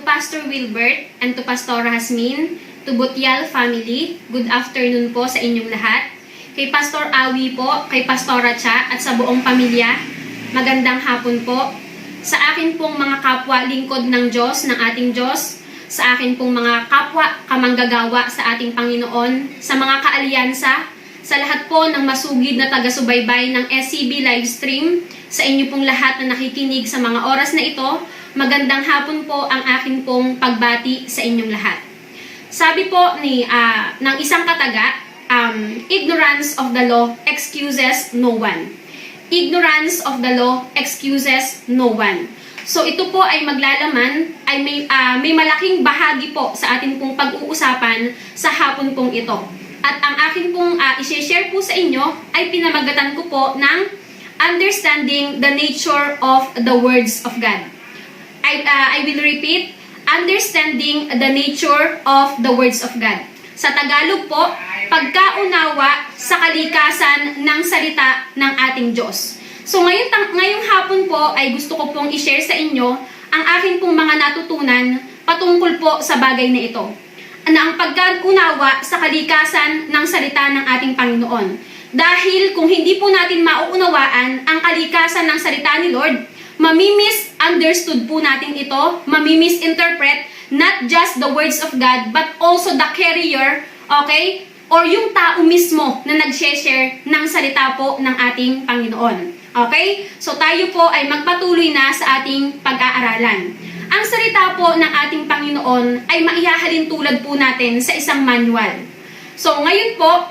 Pastor Wilbert and to Pastora Hasmin, to Butial family, good afternoon po sa inyong lahat. Kay Pastor Awi po, kay Pastora Cha at sa buong pamilya, magandang hapon po. Sa akin pong mga kapwa lingkod ng Diyos, ng ating Diyos, sa akin pong mga kapwa kamanggagawa sa ating Panginoon, sa mga kaalyansa, sa lahat po ng masugid na taga-subaybay ng SCB Livestream, sa inyo pong lahat na nakikinig sa mga oras na ito, magandang hapon po ang akin pong pagbati sa inyong lahat. Sabi po ng isang kataga, ignorance of the law excuses no one. Ignorance of the law excuses no one. So ito po ay maglalaman, ay may malaking bahagi po sa atin pong pag-uusapan sa hapon pong ito. At ang akin pong i-share po sa inyo ay pinamagatan ko po ng understanding the nature of the words of God. I will repeat, understanding the nature of the words of God. Sa Tagalog po, pagkaunawa sa kalikasan ng salita ng ating Diyos. So ngayong hapon po ay gusto ko pong i-share sa inyo ang akin pong mga natutunan patungkol po sa bagay na ito. Na ang pagkaunawa sa kalikasan ng salita ng ating Panginoon. Dahil kung hindi po natin mauunawaan ang kalikasan ng salita ni Lord, mami-misunderstood po natin ito, mami-misinterpret not just the words of God, but also the carrier, okay? Or yung tao mismo na nag-share ng salita po ng ating Panginoon. Okay? So tayo po ay magpatuloy na sa ating pag-aaralan. Ang salita po ng ating Panginoon ay maihahalin tulad po natin sa isang manual. So ngayon po,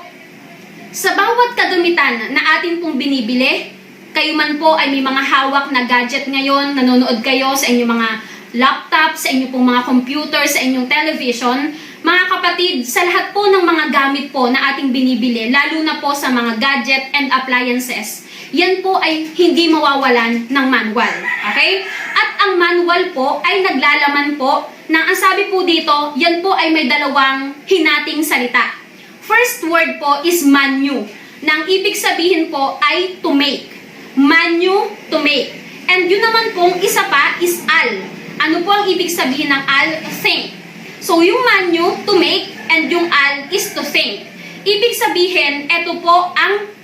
sa bawat kagamitan na ating pong binibili, kayo man po ay may mga hawak na gadget ngayon, nanonood kayo sa inyong mga laptop, sa inyong pong mga computer, sa inyong television. Mga kapatid, sa lahat po ng mga gamit po na ating binibili, lalo na po sa mga gadget and appliances, yan po ay hindi mawawalan ng manual. Okay? At ang manual po ay naglalaman po ng, ang sabi po dito, yan po ay may dalawang hinating salita. First word po is manu, nang ibig sabihin po ay to make. Manu, to make. And yun naman pong isa pa is al. Ano po ang ibig sabihin ng al? Think. So yung manu, to make, and yung al is to think. Ibig sabihin, ito po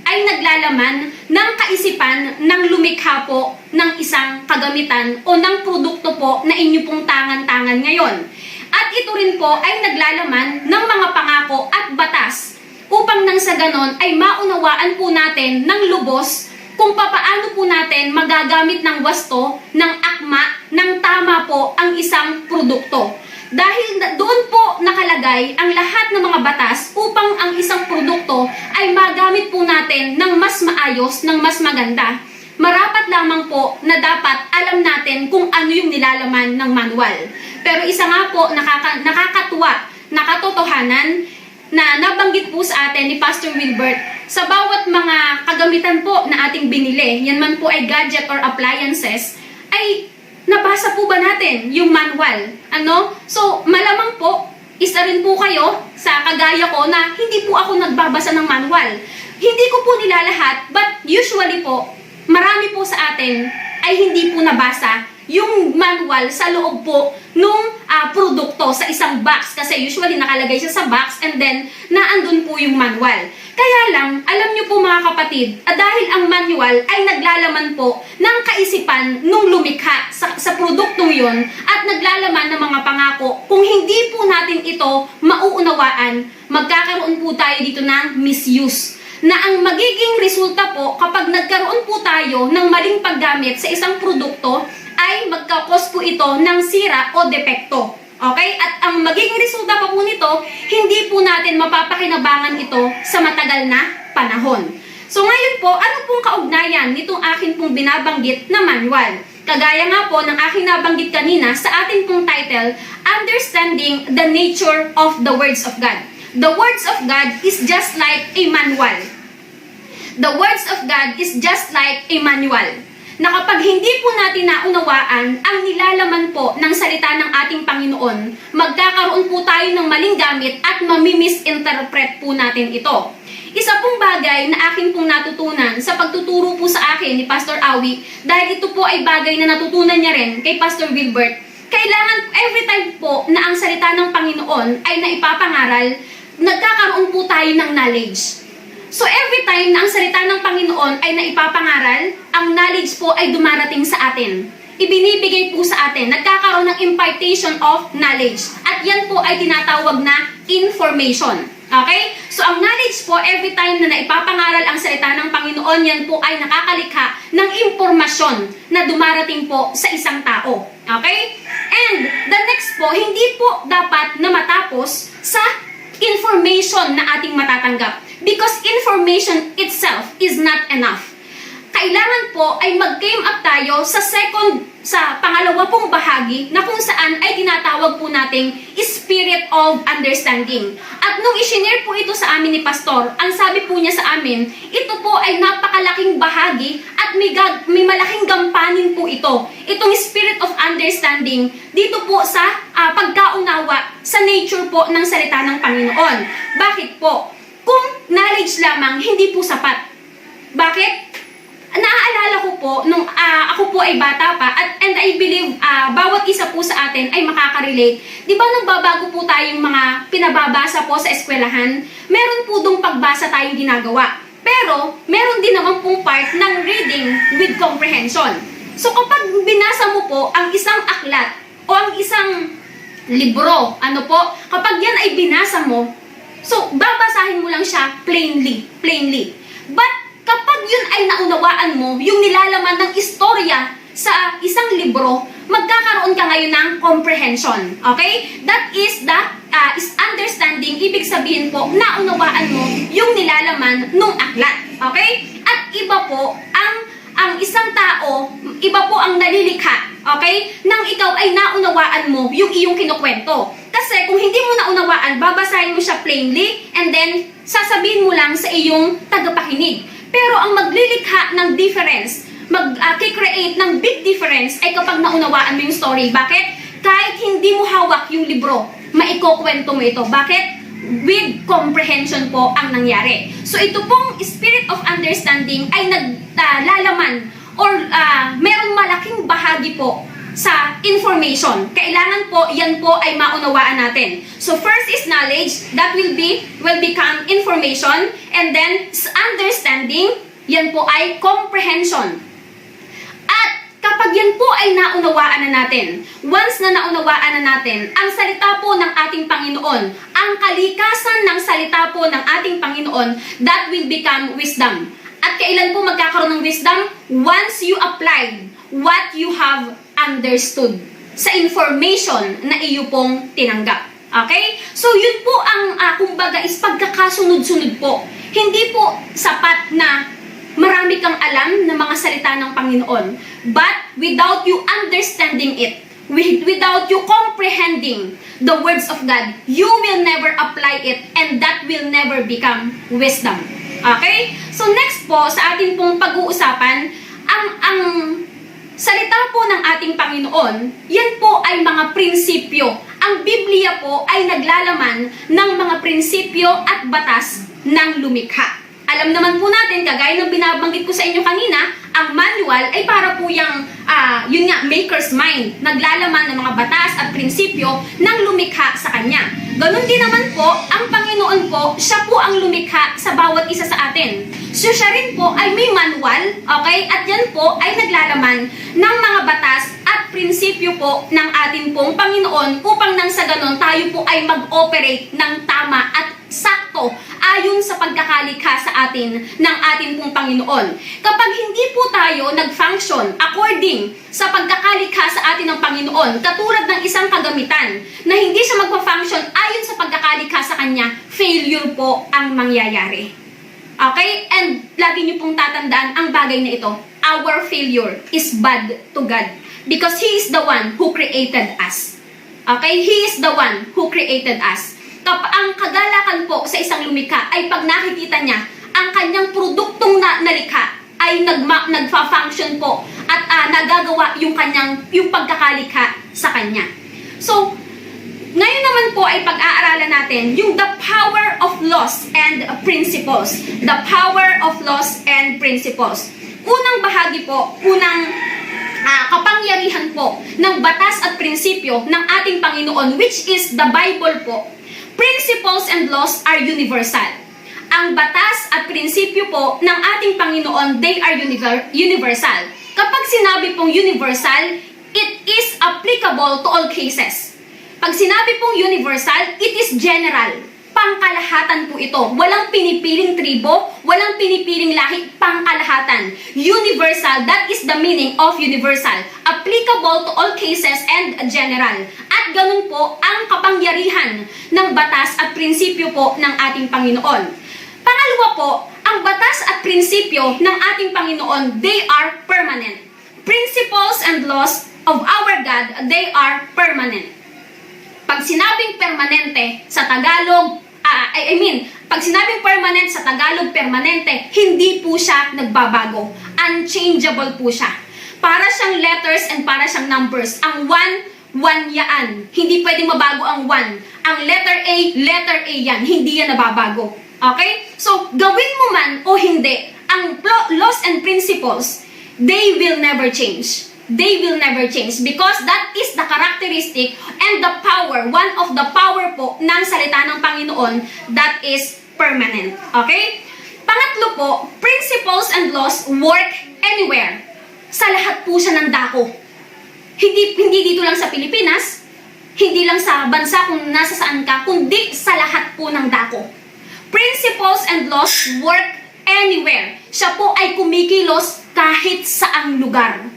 ay naglalaman ng kaisipan ng lumikha po ng isang kagamitan o ng produkto po na inyo pong tangan-tangan ngayon. At ito rin po ay naglalaman ng mga pangako at batas upang nang sa ganon ay maunawaan po natin ng lubos kung papaano po natin magagamit ng wasto, ng akma, ng tama po ang isang produkto. Dahil doon po nakalagay ang lahat ng mga batas upang ang isang produkto ay magamit po natin ng mas maayos, ng mas maganda. Marapat lamang po na dapat alam natin kung ano yung nilalaman ng manual. Pero isa nga po nakakatuwa, nakatotohanan na nabanggit po sa atin ni Pastor Wilbert, sa bawat mga kagamitan po na ating binili, yan man po ay gadget or appliances, ay nabasa po ba natin yung manual? Ano? So, malamang po, isa rin po kayo sa kagaya ko na hindi po ako nagbabasa ng manual. Hindi ko po nilalahat, but usually po, marami po sa atin ay hindi po nabasa yung manual sa loob po nung produkto sa isang box. Kasi usually nakalagay siya sa box and then naandun po yung manual. Kaya lang, alam nyo po mga kapatid, dahil ang manual ay naglalaman po ng kaisipan nung lumikha sa produktong yon at naglalaman ng mga pangako, kung hindi po natin ito mauunawaan, magkakaroon po tayo dito ng misuse. Na ang magiging resulta po kapag nagkaroon po tayo ng maling paggamit sa isang produkto ay magkakos po ito ng sira o depekto. Okay? At ang magiging resulta pa po nito, hindi po natin mapapakinabangan ito sa matagal na panahon. So ngayon po, ano pong kaugnayan nitong akin pong binabanggit na manual? Kagaya nga po ng aking nabanggit kanina sa ating pong title, Understanding the Nature of the Words of God. The words of God is just like a manual. The words of God is just like a manual. Na kapag hindi po natin naunawaan ang nilalaman po ng salita ng ating Panginoon, magkakaroon po tayo ng maling gamit at mamimisinterpret po natin ito. Isa pong bagay na akin pong natutunan sa pagtuturo po sa akin ni Pastor Awi, dahil ito po ay bagay na natutunan niya rin kay Pastor Wilbert, kailangan every time po na ang salita ng Panginoon ay naipapangaral, nagkakaroon po tayo ng knowledge. So every time na ang salita ng Panginoon ay naipapangaral, ang knowledge po ay dumarating sa atin. Ibinibigay po sa atin, nagkakaroon ng impartation of knowledge. At yan po ay tinatawag na information. Okay? So ang knowledge po, every time na naipapangaral ang salita ng Panginoon, yan po ay nakakalikha ng impormasyon na dumarating po sa isang tao. Okay? And the next po, hindi po dapat na matapos sa information na ating matatanggap. Because information itself is not enough. Kailangan po ay mag-came up tayo sa pangalawa pong bahagi na kung saan ay tinatawag po nating spirit of understanding. At nung isinare po ito sa amin ni Pastor, ang sabi po niya sa amin, ito po ay napakalaking bahagi at may malaking gampanin po ito. Itong spirit of understanding dito po sa pagkaunawa sa nature po ng salita ng Panginoon. Bakit po? Kung knowledge lamang, hindi po sapat. Bakit? Naaalala ko po, nung ako po ay bata pa, and I believe bawat isa po sa atin ay makaka-relate. Di ba nagbabago po tayong mga pinababasa po sa eskwelahan? Meron po dong pagbasa tayong ginagawa. Pero, meron din naman pong part ng reading with comprehension. So kapag binasa mo po ang isang aklat o ang isang libro, kapag yan ay binasa mo, so babasahin mo lang siya plainly. But kapag yun ay naunawaan mo, yung nilalaman ng istorya sa isang libro, magkakaroon ka ngayon ng comprehension. Okay? That is the is understanding. Ibig sabihin po, naunawaan mo yung nilalaman ng aklat. Okay? At iba po, ang isang tao, iba po ang nalilikha. Okay? Nang ikaw ay naunawaan mo yung iyong kinukwento. Kasi kung hindi mo naunawaan, babasahin mo siya plainly, and then sasabihin mo lang sa iyong tagapakinig. Pero ang maglilikha ng difference, mag-create ng big difference ay kapag naunawaan mo yung story. Bakit? Kahit hindi mo hawak yung libro, maikukwento mo ito. Bakit? With comprehension po ang nangyari. So ito pong spirit of understanding ay naglalaman or meron malaking bahagi po sa information. Kailangan po, yan po ay maunawaan natin. So first is knowledge, that will become information, and then understanding, yan po ay comprehension. At kapag yan po ay naunawaan na natin, once na naunawaan na natin, ang salita po ng ating Panginoon, ang kalikasan ng salita po ng ating Panginoon, that will become wisdom. At kailan po magkakaroon ng wisdom? Once you applied what you have understood sa information na iyo pong tinanggap. Okay? So, yun po ang, kumbaga, is pagkakasunod-sunod po. Hindi po sapat na marami kang alam ng mga salita ng Panginoon. But, without you understanding it, without you comprehending the words of God, you will never apply it, and that will never become wisdom. Okay? So, next po, sa ating pong pag-uusapan, ang salita po ng ating Panginoon, yan po ay mga prinsipyo. Ang Biblia po ay naglalaman ng mga prinsipyo at batas ng lumikha. Alam naman po natin, kagaya ng binabanggit ko sa inyo kanina, ang manual ay para po yung, yun nga, maker's mind. Naglalaman ng mga batas at prinsipyo ng lumikha sa Kanya. Ganon din naman po, ang Panginoon po, siya po ang lumikha sa bawat isa sa atin. So siya rin po ay may manual, okay? At yan po ay naglalaman ng mga batas at prinsipyo po ng ating pong Panginoon upang nang sa ganon tayo po ay mag-operate ng tama at sakto ayon sa pagkakalikha sa atin ng ating pong Panginoon. Kapag hindi po tayo nag-function according sa pagkakalikha sa atin ng Panginoon, katulad ng isang kagamitan na hindi siya magpa-function ayon sa pagkakalikha sa Kanya, failure po ang mangyayari. Okay? And lagi niyo pong tatandaan ang bagay na ito. Our failure is bad to God because He is the one who created us. Okay? He is the one who created us. Ang kagalakan po sa isang lumikha ay pag nakikita niya ang kanyang produktong nalikha ay nagfa-function po at nagagawa yung pagkakalikha sa kanya. So, ngayon naman po ay pag-aaralan natin yung the power of laws and principles. The power of laws and principles. Unang bahagi po, unang kapangyarihan po ng batas at prinsipyo ng ating Panginoon, which is the Bible po, principles and laws are universal. Ang batas at prinsipyo po ng ating Panginoon, they are universal. Kapag sinabi pong universal, it is applicable to all cases. Pag sinabi pong universal, it is general. Pangkalahatan po ito. Walang pinipiling tribo, walang pinipiling lahi, pangkalahatan. Universal, that is the meaning of universal. Applicable to all cases and general. At ganun po ang kapangyarihan ng batas at prinsipyo po ng ating Panginoon. Pangalawa po, ang batas at prinsipyo ng ating Panginoon, they are permanent. Principles and laws of our God, they are permanent. Pag sinabing permanente sa Tagalog, pag sinabing permanent sa Tagalog, permanente, hindi po siya nagbabago. Unchangeable po siya. Para siyang letters and para siyang numbers. Ang 1 yaan. Hindi pwedeng mabago ang 1. Ang letter A yan. Hindi yan nababago. Okay? So, gawin mo man o hindi, ang laws and principles, they will never change. They will never change because that is the characteristic and the power, one of the power po ng salita ng Panginoon that is permanent. Okay? Pangatlo po, principles and laws work anywhere. Sa lahat po siya ng dako. Hindi dito lang sa Pilipinas, hindi lang sa bansa kung nasa saan ka, kundi sa lahat po ng dako. Principles and laws work anywhere. Siya po ay kumikilos kahit saang lugar.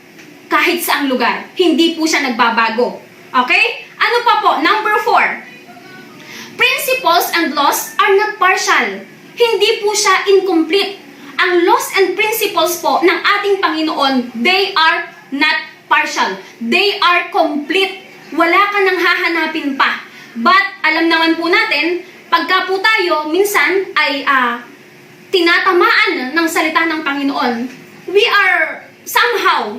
Kahit saang lugar. Hindi po siya nagbabago. Okay? Ano pa po? Number 4. Principles and laws are not partial. Hindi po siya incomplete. Ang laws and principles po ng ating Panginoon, they are not partial. They are complete. Wala ka nang hahanapin pa. But, alam naman po natin, pagka po tayo, minsan ay tinatamaan ng salita ng Panginoon, we are somehow,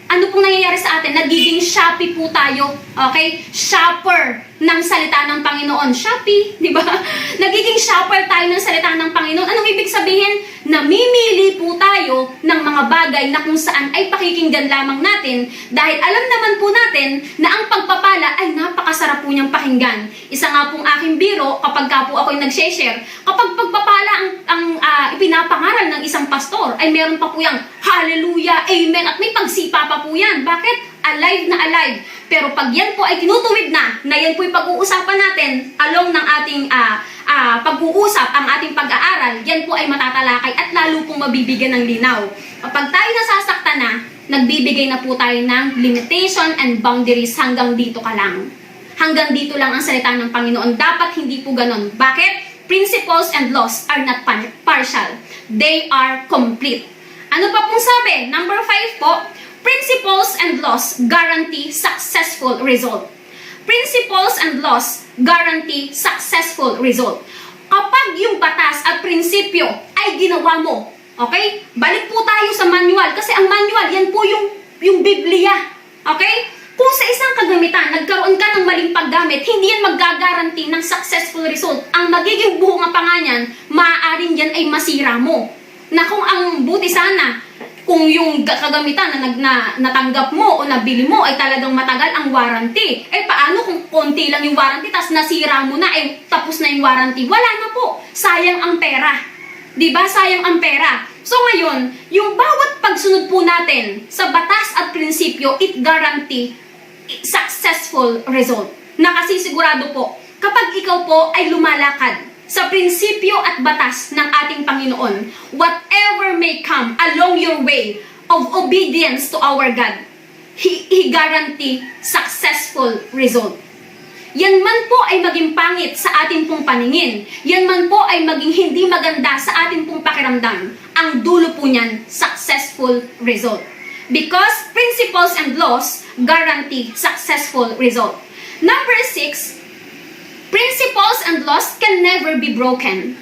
ano pong nangyayari sa atin? Nagiging Shopee po tayo. Okay? Shopper ng salita ng Panginoon. Shopee, di ba? Nagiging shopper tayo ng salita ng Panginoon. Anong ibig sabihin? Namimili po tayo ng mga bagay na kung saan ay pakikinggan lamang natin dahil alam naman po natin na ang pagpapala ay napakasarap po niyang pakinggan. Isa nga pong aking biro, kapag ka po ako'y nag-share, kapag pagpapala ang ipinapangaral ng isang pastor, ay meron pa po yung hallelujah, amen, at may pagsipa pa po yan. Bakit? Alive na alive. Pero pag yan po ay tinutuwid na yan po yung pag-uusapan natin along ng ating pag-uusap, ang ating pag-aaral, yan po ay matatalakay at lalo pong mabibigyan ng linaw. Kapag tayo nasasaktan na, nagbibigay na po tayo ng limitation and boundaries hanggang dito ka lang. Hanggang dito lang ang salita ng Panginoon. Dapat hindi po ganon. Bakit? Principles and laws are not partial. They are complete. Ano pa pong sabi? Number 5 po, principles and laws guarantee successful result. Principles and laws guarantee successful result. Kapag yung batas at prinsipyo ay ginawa mo, okay? Balik po tayo sa manual kasi ang manual, yan po yung Biblia. Okay? Kung sa isang kagamitan, nagkaroon ka ng maling paggamit, hindi yan mag-guarantee ng successful result. Ang magiging buong pa nga niyan, maaaring yan ay masira mo. Na kung ang buti sana, kung yung kagamitan na natanggap mo o nabili mo ay talagang matagal ang warranty. Eh paano kung konti lang yung warranty tapos nasira mo na, eh tapos na yung warranty? Wala na po. Sayang ang pera. Diba? Sayang ang pera. So ngayon, yung bawat pagsunod po natin sa batas at prinsipyo, it guarantee successful result. Nakasisigurado po, kapag ikaw po ay lumalakad sa prinsipyo at batas ng ating Panginoon, whatever may come along your way of obedience to our God, He guarantee successful result. Yan man po ay maging pangit sa ating pong paningin, yan man po ay maging hindi maganda sa ating pong pakiramdam, ang dulo po niyan, successful result. Because principles and laws guarantee successful result. Number 6, principles and laws can never be broken.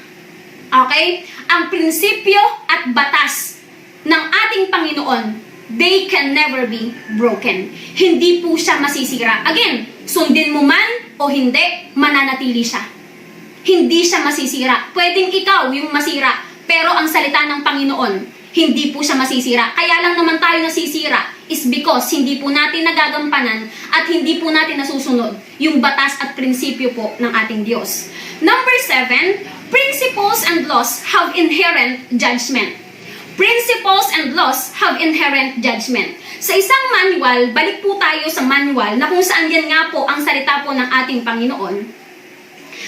Okay? Ang prinsipyo at batas ng ating Panginoon, they can never be broken. Hindi po siya masisira. Again, sundin mo man o hindi, mananatili siya. Hindi siya masisira. Pwedeng ikaw yung masira, pero ang salita ng Panginoon, hindi po siya masisira. Kaya lang naman tayo nasisira. is because hindi po natin nagagampanan at hindi po natin nasusunod yung batas at prinsipyo po ng ating Diyos. Number 7, principles and laws have inherent judgment. Principles and laws have inherent judgment. Sa isang manual, balik po tayo sa manual na kung saan yan nga po ang salita po ng ating Panginoon.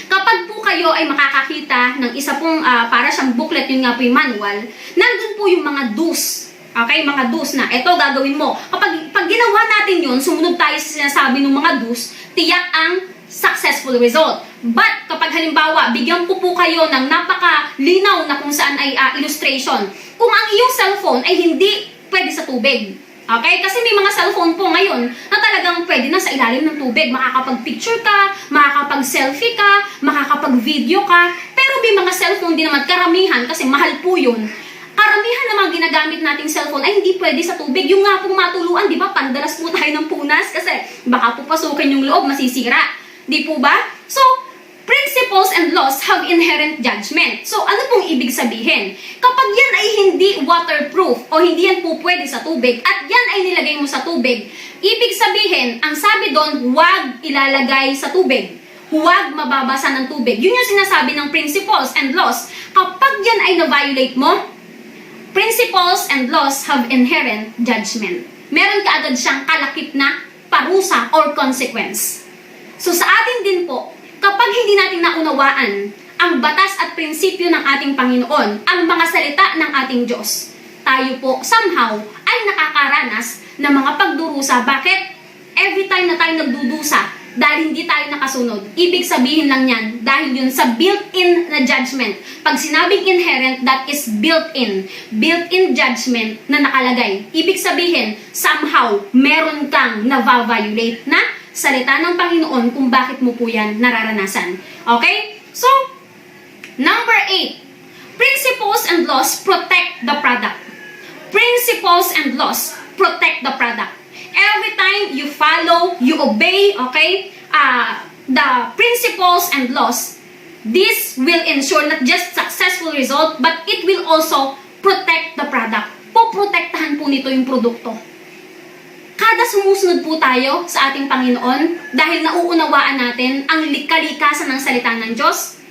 Kapag po kayo ay makakakita ng isa pong para siyang booklet, yun nga po yung manual, nandun po yung mga do's. Okay, mga do's na, eto gagawin mo. Pag ginawa natin yun, sumunod tayo sa sinasabi ng mga do's, tiyak ang successful result. But, kapag halimbawa, bigyan ko po kayo ng napakalinaw na kung saan ay illustration, kung ang iyong cellphone ay hindi pwede sa tubig. Okay? Kasi may mga cellphone po ngayon na talagang pwede na sa ilalim ng tubig. Makakapag-picture ka, makakapag-selfie ka, makakapag-video ka. Pero may mga cellphone din naman, karamihan, kasi mahal po yun. Karamihan na mga ginagamit nating cellphone ay hindi pwede sa tubig. Yung nga pong matuluan, di ba? Pandalas po tayo ng punas kasi baka po pasukin yung loob, masisira. Di po ba? So, principles and laws have inherent judgment. So, ano pong ibig sabihin? Kapag yan ay hindi waterproof o hindi yan po pwede sa tubig at yan ay nilagay mo sa tubig, ibig sabihin, ang sabi doon, huwag ilalagay sa tubig. Huwag mababasa ng tubig. Yun yung sinasabi ng principles and laws. Kapag yan ay na-violate mo, principles and laws have inherent judgment. Meron ka agad siyang kalakip na parusa or consequence. So, sa atin din po, kapag hindi natin naunawaan ang batas at prinsipyo ng ating Panginoon, ang mga salita ng ating Diyos, tayo po somehow ay nakakaranas ng mga pagdurusa. Bakit? Every time na tayo nagdudusa, dahil hindi tayo nakasunod, ibig sabihin lang yan, dahil yun sa built-in na judgment. Pag sinabing inherent, that is built-in. Built-in judgment na nakalagay. Ibig sabihin, somehow, meron kang na-violate na salita ng Panginoon kung bakit mo po yan nararanasan. Okay? So, number 8, principles and laws protect the product. Principles and laws protect the product. Every time you follow, you obey, okay, the principles and laws, this will ensure not just successful result, but it will also protect the product. Poprotektahan po nito yung produkto. Kada sumusunod po tayo sa ating Panginoon, dahil nauunawaan natin ang kalikasan ng salita ng Diyos,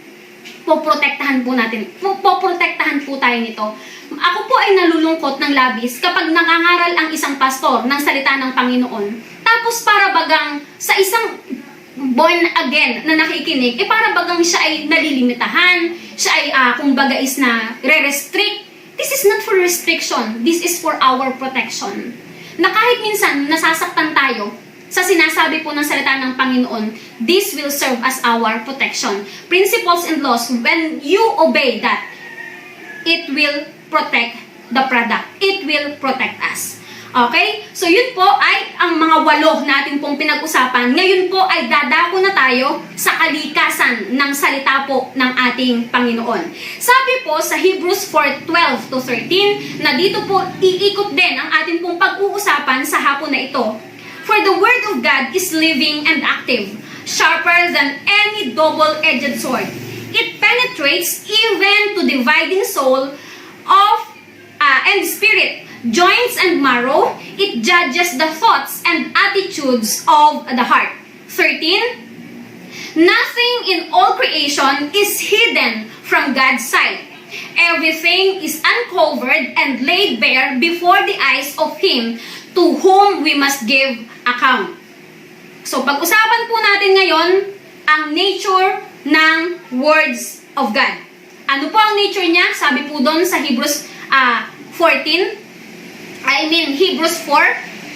poprotektahan po natin. Poprotektahan po tayo nito. Ako po ay nalulungkot ng labis kapag nangangaral ang isang pastor ng salita ng Panginoon. Tapos para bagang sa isang born again na nakikinig, para bagang siya ay nalilimitahan, siya ay kumbaga is na re-restrict. This is not for restriction. This is for our protection. Na kahit minsan nasasaktan tayo sa sinasabi po ng salita ng Panginoon, this will serve as our protection. Principles and laws, when you obey that, it will protect the product. It will protect us. Okay? So yun po ay ang mga 8 natin pong pinag-usapan. Ngayon po ay dadako na tayo sa kalikasan ng salita po ng ating Panginoon. Sabi po sa Hebrews 4:12 to 13 na dito po iikot din ang ating pong pag-uusapan sa hapon na ito. For the word of God is living and active, sharper than any double-edged sword. It penetrates even to dividing soul of and spirit, joints and marrow. It judges the thoughts and attitudes of the heart. 13. Nothing in all creation is hidden from God's sight. Everything is uncovered and laid bare before the eyes of Him to whom we must give account. So, pag-usapan po natin ngayon ang nature ng words of God. Ano po ang nature niya? Sabi po doon sa Hebrews 4,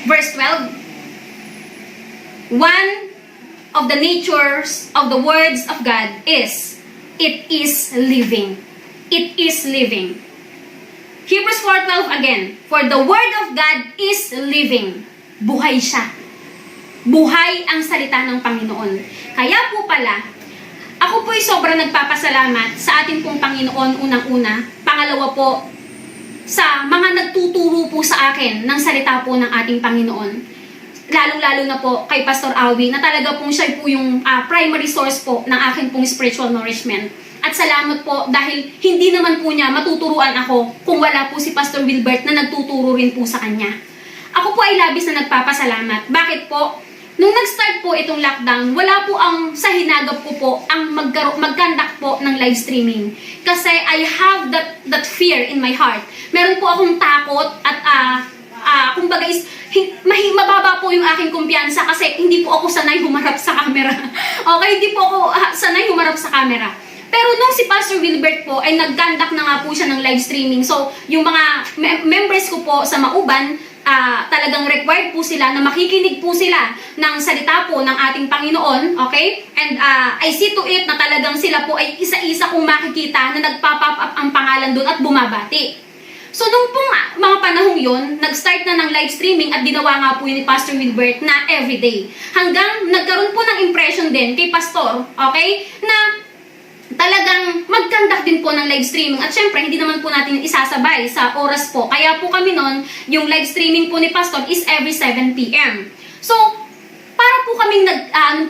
verse 12. One of the natures of the words of God is, it is living. It is living. Hebrews 4:12 again. For the word of God is living. Buhay siya. Buhay ang salita ng Panginoon. Kaya po pala, ako po'y sobrang nagpapasalamat sa ating pong Panginoon unang-una. Pangalawa po, sa mga nagtuturo po sa akin ng salita po ng ating Panginoon. Lalong-lalo na po kay Pastor Awi, na talaga pong siya po yung primary source po ng akin pong spiritual nourishment. At salamat po dahil hindi naman po niya matuturuan ako kung wala po si Pastor Wilbert na nagtuturo rin po sa kanya. ako po ay labis na nagpapasalamat. Bakit po? Nung nag-start po itong lockdown, wala po ang sa hinagap ko po ang mag-conduct po ng live streaming. Kasi I have that fear in my heart. Meron po akong takot at kumbaga is mababa po yung aking kumpiyansa kasi hindi po ako sanay humarap sa camera. Okay, hindi po ako sanay humarap sa camera. Pero nung si Pastor Wilbert po ay nag-conduct na nga po siya ng live streaming. So, yung mga members ko po sa Mauban, talagang required po sila na makikinig po sila ng salita po ng ating Panginoon, okay? And I see to it na talagang sila po ay isa-isa kong makikita na nagpa-pop up ang pangalan doon at bumabati. So, nung pong mga panahong yon, nag-start na ng live streaming at ginawa nga po yun ni Pastor Wilbert na everyday. Hanggang nagkaroon po ng impression din kay Pastor, okay? Na talagang mag-conduct din po ng live streaming. At syempre, hindi naman po natin isasabay sa oras po. Kaya po kami nun, yung live streaming po ni Pastor is every 7 p.m. So, para po kaming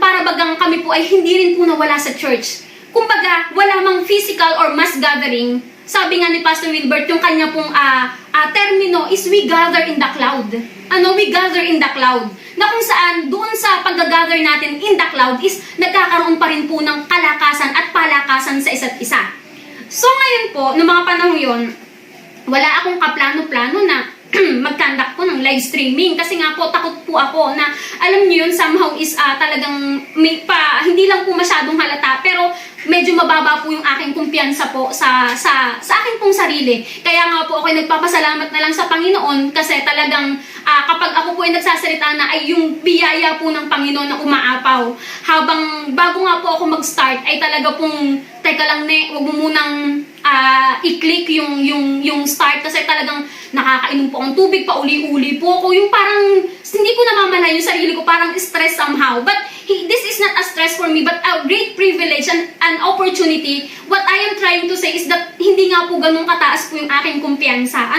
para bagang kami po ay hindi rin po nawala sa church. Kumbaga, wala mang physical or mass gathering. Sabi nga ni Pastor Wilbert, yung kanya pong termino is we gather in the cloud. We gather in the cloud. Na kung saan, doon sa pag-gather natin in the cloud is nagkakaroon pa rin po ng kalakasan at palakasan sa isa't isa. So ngayon po, noong mga panahon yon, wala akong kaplano-plano na mag-conduct po ng live streaming kasi nga po takot po ako na alam niyo yun somehow is talagang hindi lang po masyadong halata pero medyo mababa po yung aking kumpiyansa po sa aking pong sarili. Kaya nga po ako ay nagpapasalamat na lang sa Panginoon kasi talagang kapag ako po ay nagsasalita na ay yung biyaya po ng Panginoon na umaapaw. Habang bago nga po ako mag-start ay talaga pong teka lang wag mo munang i-click yung start kasi talagang nakakainom po ang tubig, pauli-uli po ako. Yung parang hindi ko namamalay yung sarili ko, parang stress somehow. But this is not a stress for me, but a great privilege and an opportunity. What I am trying to say is that hindi nga po ganun kataas po yung aking kumpiyansa.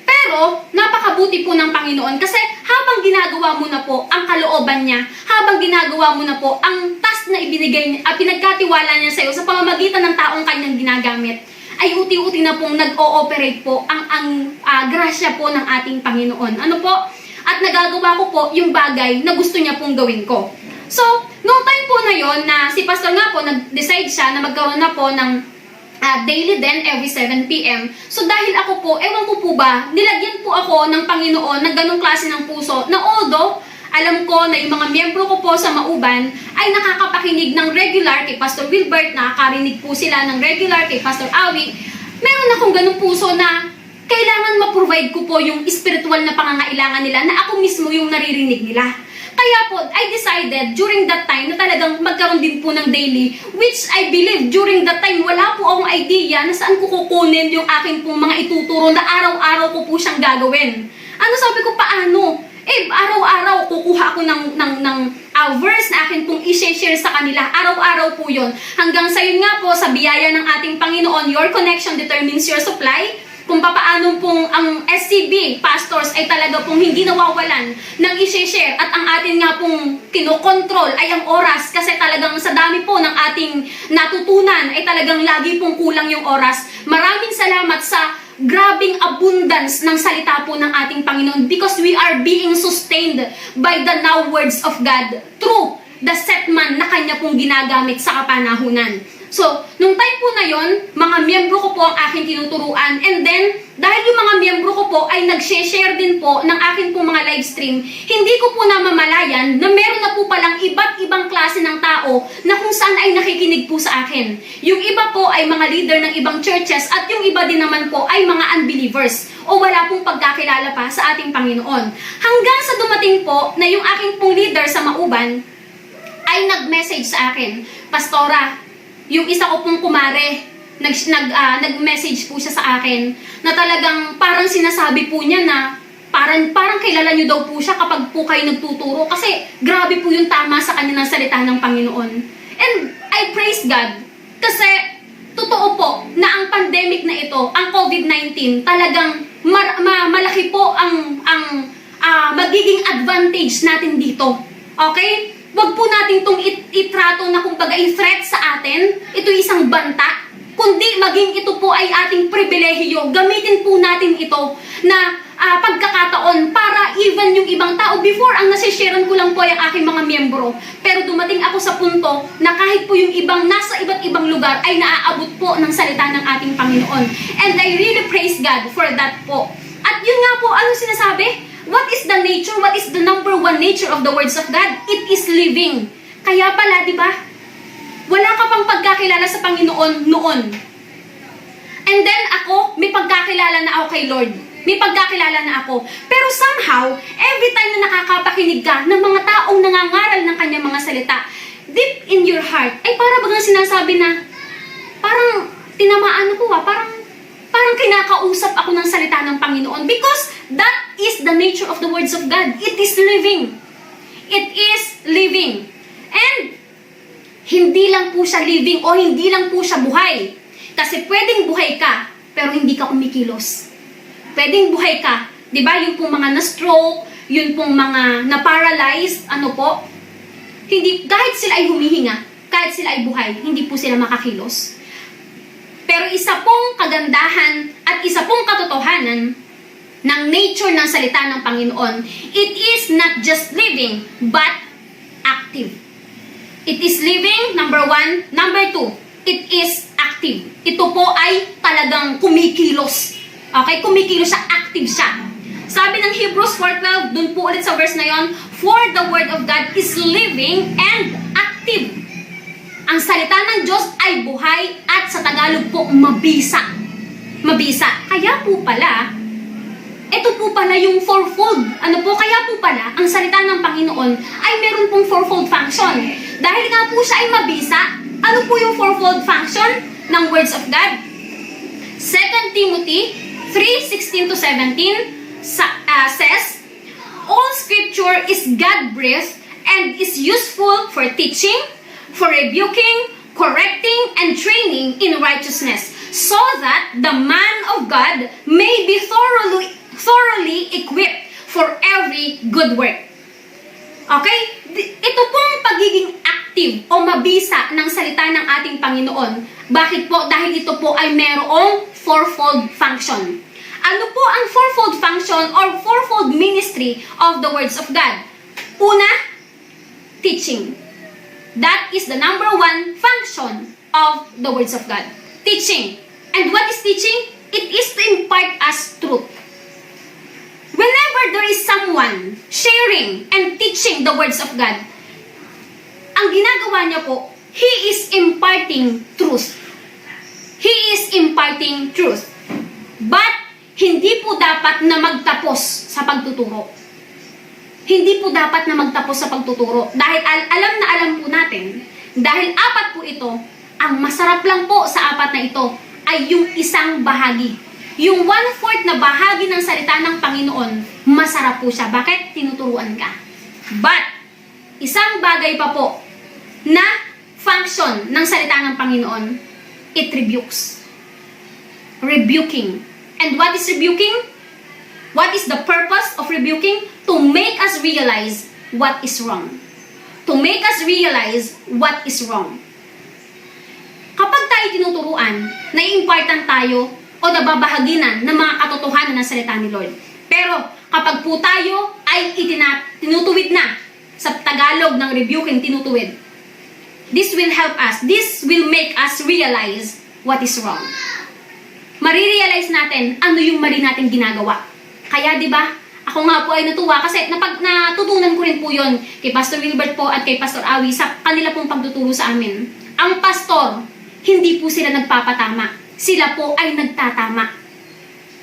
Pero, napakabuti po ng Panginoon kasi habang ginagawa mo na po ang kalooban niya, habang ginagawa mo na po ang task na ibinigay niya, pinagkatiwala niya sa iyo sa pamamagitan ng taong kanyang ginagamit, ay uti-uti na pong nag-ooperate po ang grasya po ng ating Panginoon. At nagagawa ko po yung bagay na gusto niya pong gawin ko. So, noong time po na yon na si Pastor nga po, nag-decide siya na magkaroon na po ng daily din every 7 p.m. So dahil ako po, ewan ko po ba, nilagyan po ako ng Panginoon ng ganong klase ng puso na although alam ko na yung mga miyembro ko po sa Mauban ay nakakapakinig ng regular kay Pastor Wilbert, nakakarinig po sila ng regular kay Pastor Awi, meron akong ganong puso na kailangan ma-provide ko po yung spiritual na pangangailangan nila na ako mismo yung naririnig nila. Kaya po, I decided during that time na talagang magkaroon din po ng daily, which I believe during that time wala po akong idea na saan ko kukunin yung aking pong mga ituturo na araw-araw ko po siyang gagawin. Sabi ko, paano? Araw-araw kukuha ako ng verse na akin pong i-share sa kanila. Araw-araw po yun. Hanggang sa yun nga po, sa biyaya ng ating Panginoon, your connection determines your supply. Kung paano pong ang SCB pastors ay talaga pong hindi nawawalan ng i-share at ang atin nga pong kinokontrol ay ang oras kasi talagang sa dami po ng ating natutunan ay talagang lagi pong kulang yung oras. Maraming salamat sa grabing abundance ng salita po ng ating Panginoon because we are being sustained by the now words of God through the set man na kanya pong ginagamit sa kapanahunan. So, nung time po na yon, mga miyembro ko po ang aking tinuturuan. And then, dahil yung mga miyembro ko po ay nag-share din po ng aking po mga live stream, hindi ko po namamalayan na meron na po palang iba't ibang klase ng tao na kung saan ay nakikinig po sa akin. Yung iba po ay mga leader ng ibang churches at yung iba din naman po ay mga unbelievers o wala pong pagkakilala pa sa ating Panginoon. Hanggang sa dumating po na yung aking pong leader sa Mauban ay nag-message sa akin, Pastora, yung isa ko pong kumare, nag-message po siya sa akin na talagang parang sinasabi po niya na parang kilala niyo daw po siya kapag po kayo nagtuturo kasi grabe po yung tama sa kanya ng salita ng Panginoon. And I praise God kasi totoo po na ang pandemic na ito, ang COVID-19, talagang malaki po ang magiging advantage natin dito. Okay? Huwag po natin itong itrato na kumbaga threat sa atin, ito isang banta, kundi maging ito po ay ating pribilehiyo. Gamitin po natin ito na pagkakataon para ibang tao. Before, ang nasisharean ko lang po yung aking mga miyembro. Pero dumating ako sa punto na kahit po yung ibang nasa iba't ibang lugar ay naaabot po ng salita ng ating Panginoon. And I really praise God for that po. At yun nga po, ano sinasabi? What is the nature? What is the number one nature of the words of God? It is living. Kaya pala, di ba? Wala ka pang pagkakilala sa Panginoon noon. And then ako, may pagkakilala na ako kay Lord. May pagkakilala na ako. Pero somehow, every time na nakakapakinig ka ng mga taong nangangaral ng kanyang mga salita, deep in your heart, ay para bagang sinasabi na, parang tinamaan ako parang kinakausap ako ng salita ng Panginoon. Because that is the nature of the words of God. It is living. It is living. And, hindi lang po siya living o hindi lang po siya buhay. Kasi pwedeng buhay ka, pero hindi ka kumikilos. Pwedeng buhay ka, di ba? Yung pong mga na-stroke, yun pong mga na-paralyzed, ano po, hindi, kahit sila ay humihinga, kahit sila ay buhay, hindi po sila makakilos. Pero isa pong kagandahan at isa pong katotohanan ng nature ng salita ng Panginoon, it is not just living, but active. It is living, number one. Number two, it is active. Ito po ay talagang kumikilos. Okay, kumikilos siya, active siya. Sabi ng Hebrews 4:12, dun po ulit sa verse na yon, for the word of God is living and active. Ang salita ng Diyos ay buhay at sa Tagalog po, mabisa. Mabisa. Kaya po pala, ito po pala yung fourfold. Ano po, kaya po pala, ang salita ng Panginoon ay meron pong fourfold function. Dahil nga po siya ay mabisa, ano po yung fourfold function ng words of God? 2 Timothy 3:16-17 says, all scripture is God-breathed and is useful for teaching, for rebuking, correcting, and training in righteousness, so that the man of God may be thoroughly equipped for every good work. Okay? Ito pong pagiging active o mabisa ng salita ng ating Panginoon. Bakit po? Dahil ito po ay merong fourfold function. Ano po ang fourfold function or fourfold ministry of the words of God? Una, teaching. That is the number one function of the words of God. Teaching. And what is teaching? It is to impart us truth. Whenever there is someone sharing and teaching the words of God, ang ginagawa niya po, he is imparting truth. He is imparting truth. But, hindi po dapat na magtapos sa pagtuturo. Hindi po dapat na magtapos sa pagtuturo. Dahil alam po natin, dahil apat po ito, ang masarap lang po sa apat na ito ay yung isang bahagi. Yung 1/4 na bahagi ng salita ng Panginoon, masarap po siya. Bakit? Tinuturuan ka. But, isang bagay pa po na function ng salita ng Panginoon, it rebukes. Rebuking. And what is rebuking? What is the purpose of rebuking? To make us realize what is wrong. To make us realize what is wrong. Kapag tayo tinuturuan, nai-impartan tayo o nababahaginan ng mga katotohanan ng salita ni Lord. Pero kapag po tayo ay tinutuwid na, sa Tagalog ng rebuking, tinutuwid, this will help us. This will make us realize what is wrong. Marirealize natin ano yung mali natin ginagawa. Kaya 'di ba? Ako nga po ay natuwa kasi natutunan ko rin po 'yon kay Pastor Wilbert po at kay Pastor Awi sa kanila pong pagtuturo sa amin. Ang pastor, hindi po sila nagpapatama. Sila po ay nagtatama.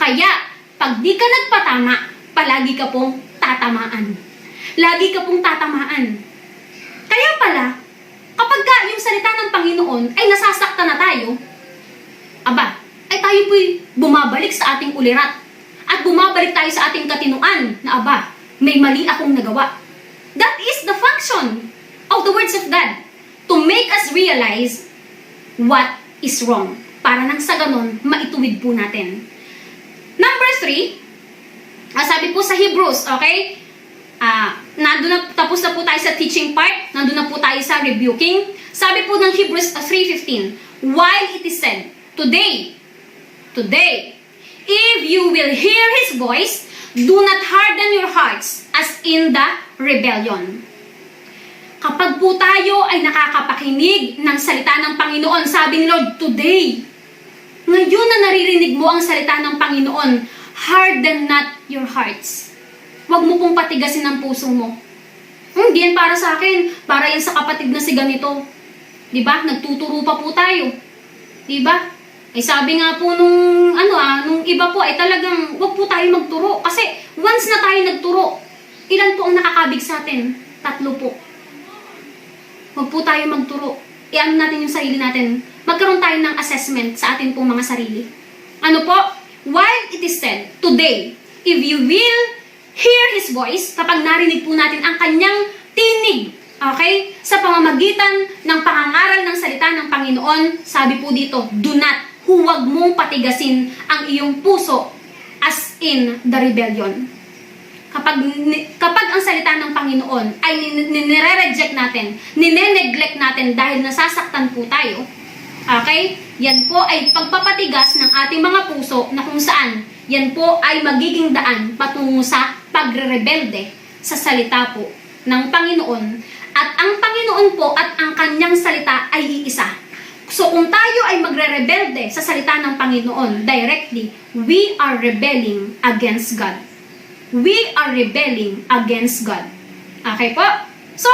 Kaya pag di ka nagpatama, palagi ka pong tatamaan. Lagi ka pong tatamaan. Kaya pala, kapag yung salita ng Panginoon ay nasasaktan na tayo, aba, ay tayo po'y bumabalik sa ating ulirat. At bumabalik tayo sa ating katinuan na aba, may mali akong nagawa. That is the function of the words of God. To make us realize what is wrong. Para nang sa ganon, maituwid po natin. Number 3, sabi po sa Hebrews, okay? Tapos na po tayo sa teaching part, nandun na po tayo sa rebuking. Sabi po ng Hebrews 3:15, while it is said, Today, if you will hear His voice, Do not harden your hearts as in the rebellion. Kapag po tayo ay nakakapakinig ng salita ng Panginoon, sabi ni Lord, today, ngayon na naririnig mo ang salita ng Panginoon, harden not your hearts. Huwag mo pong patigasin ang puso mo. Hindi yan para sa akin, para yan sa kapatid na si ganito. Diba? Nagtuturo pa po tayo. Diba? Ay sabi nga po nung iba po ay talagang wag po tayo magturo. Kasi once na tayo nagturo, ilan po ang nakakabig sa atin? 3 po. Wag po tayo magturo. Iano natin yung sarili natin. Magkaroon tayo ng assessment sa atin pong mga sarili. Ano po? While it is said, today, if you will hear His voice, kapag narinig po natin ang kanyang tinig, okay? Sa pamamagitan ng pangangaral ng salita ng Panginoon, sabi po dito, do not, huwag mong patigasin ang iyong puso as in the rebellion. Kapag ang salita ng Panginoon ay nire-reject natin, nine-neglect natin dahil nasasaktan po tayo, okay? Yan po ay pagpapatigas ng ating mga puso na kung saan yan po ay magiging daan patungo sa pagre-rebelde sa salita po ng Panginoon. At ang Panginoon po at ang kanyang salita ay iisa. So kung tayo ay magre-rebelde sa salita ng Panginoon directly, we are rebelling against God. We are rebelling against God. Okay po? So,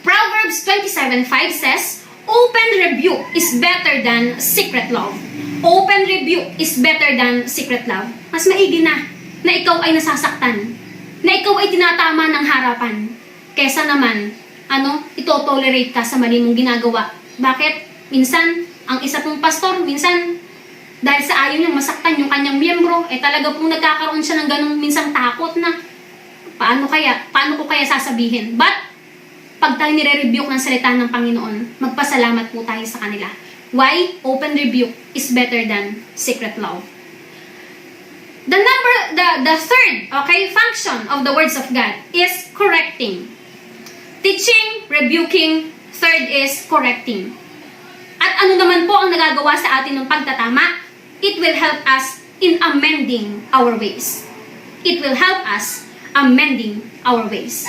Proverbs 27:5 says, open rebuke is better than secret love. Open rebuke is better than secret love. Mas maigi na ikaw ay nasasaktan, na ikaw ay tinatama ng harapan, kesa naman, ito-tolerate ka sa mali mong ginagawa. Bakit? Minsan, ang isa pong pastor, minsan, dahil sa ayaw niyang masaktan yung kanyang miyembro, talaga pong nagkakaroon siya ng ganung minsang takot na, paano ko kaya sasabihin? But, pag tayo nire-rebuke ng salita ng Panginoon, magpasalamat po tayo sa kanila. Why? Open rebuke is better than secret love. The third, function of the words of God is correcting. Teaching, rebuking, third is correcting. At ano naman po ang nagagawa sa atin ng pagtatama? It will help us in amending our ways. It will help us amending our ways.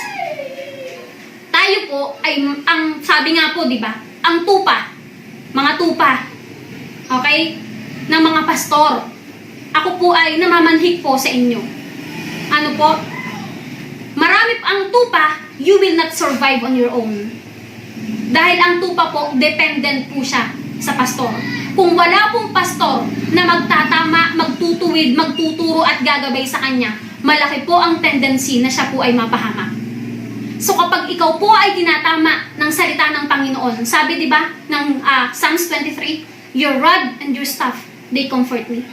Tayo po ay, ang sabi nga po, di ba? Ang mga tupa, okay? Ng mga pastor. Ako po ay namamanhik po sa inyo. Ano po? Marami ang tupa, you will not survive on your own. Dahil ang tupa po, dependent po siya sa pastor. Kung wala pong pastor na magtatama, magtutuwid, magtuturo at gagabay sa kanya, malaki po ang tendency na siya po ay mapahamak. So kapag ikaw po ay tinatama ng salita ng Panginoon, sabi di ba ng Psalms 23, your rod and your staff, they comfort me.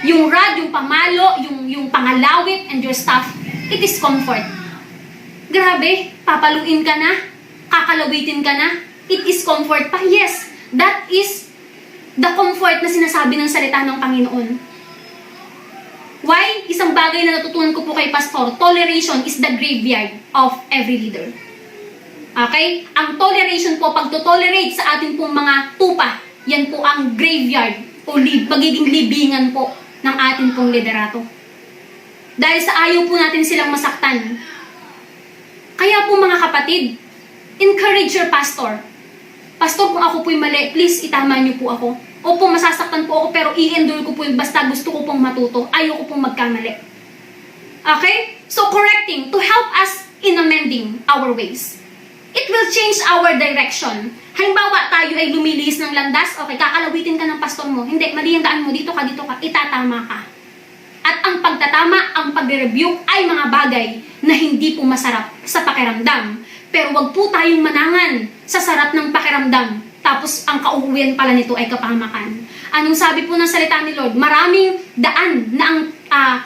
Yung rod, yung pamalo, yung pangalawit and your staff, it is comfort. Grabe, papaluin ka na, kakalawitin ka na, it is comfort pa. Yes, that is the comfort na sinasabi ng salita ng Panginoon. Why? Isang bagay na natutunan ko po kay Pastor, toleration is the graveyard of every leader. Okay? Ang toleration po, pagto-tolerate sa ating pong mga tupa, yan po ang graveyard o magiging libingan po ng ating pong liderato. Dahil sa ayaw po natin silang masaktan. Kaya po mga kapatid, encourage your pastor. Pastor, kung ako po'y mali, please itama niyo po ako. Opo, masasaktan po ako, pero i-endure ko po yun basta gusto ko pong matuto. Ayaw ko pong magkamali. Okay? So, correcting to help us in amending our ways. It will change our direction. Halimbawa, tayo ay lumilihis ng landas, okay, kakalawitin ka ng pastor mo. Hindi, mali ang daan mo, dito ka, itatama ka. At ang pagtatama, ang pag-rebuke ay mga bagay na hindi po masarap sa pakiramdam. Pero wag po tayong manangan sa sarap ng pakiramdam. Tapos ang kauuwian pala nito ay kapahamakan. Anong sabi po ng salita ni Lord? Maraming daan na ang